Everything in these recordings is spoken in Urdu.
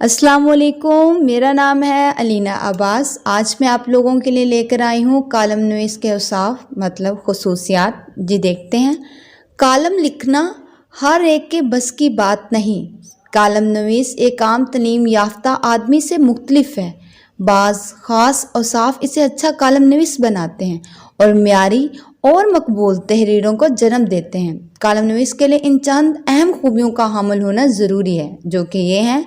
السلام علیکم، میرا نام ہے علینا عباس۔ آج میں آپ لوگوں کے لیے لے کر آئی ہوں کالم نویس کے اوصاف مطلب خصوصیات۔ جی دیکھتے ہیں۔ کالم لکھنا ہر ایک کے بس کی بات نہیں۔ کالم نویس ایک عام تعلیم یافتہ آدمی سے مختلف ہے۔ بعض خاص اوصاف اسے اچھا کالم نویس بناتے ہیں اور معیاری اور مقبول تحریروں کو جنم دیتے ہیں۔ کالم نویس کے لیے ان چند اہم خوبیوں کا حامل ہونا ضروری ہے، جو کہ یہ ہیں۔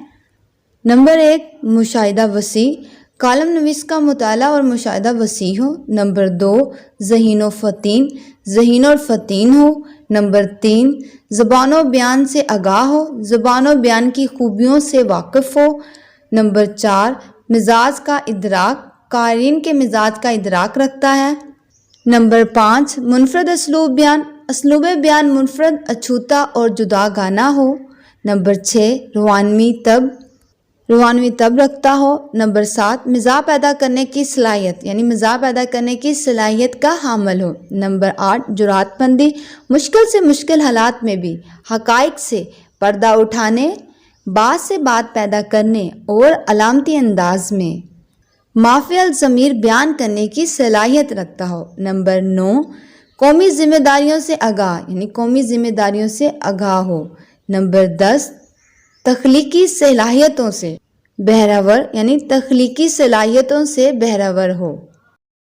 نمبر 1، مشاہدہ وسیع۔ کالم نویس کا مطالعہ اور مشاہدہ وسیع ہو۔ نمبر 2، ذہین اور فطین ہو۔ نمبر 3، زبان و بیان سے آگاہ ہو، زبان و بیان کی خوبیوں سے واقف ہو۔ نمبر 4، مزاج کا ادراک، قارئین کے مزاج کا ادراک رکھتا ہے۔ نمبر 5، منفرد اسلوب بیان منفرد، اچھوتا اور جداگانہ ہو۔ نمبر 6، روحانوی طب رکھتا ہو۔ نمبر 7، مزاح پیدا کرنے کی صلاحیت کا حامل ہو۔ نمبر 8، جرأت مندی، مشکل سے مشکل حالات میں بھی حقائق سے پردہ اٹھانے، بات سے بات پیدا کرنے اور علامتی انداز میں مافعل الضمیر بیان کرنے کی صلاحیت رکھتا ہو۔ نمبر 9، قومی ذمہ داریوں سے آگاہ ہو۔ نمبر 10، تخلیقی صلاحیتوں سے بہرور ہو۔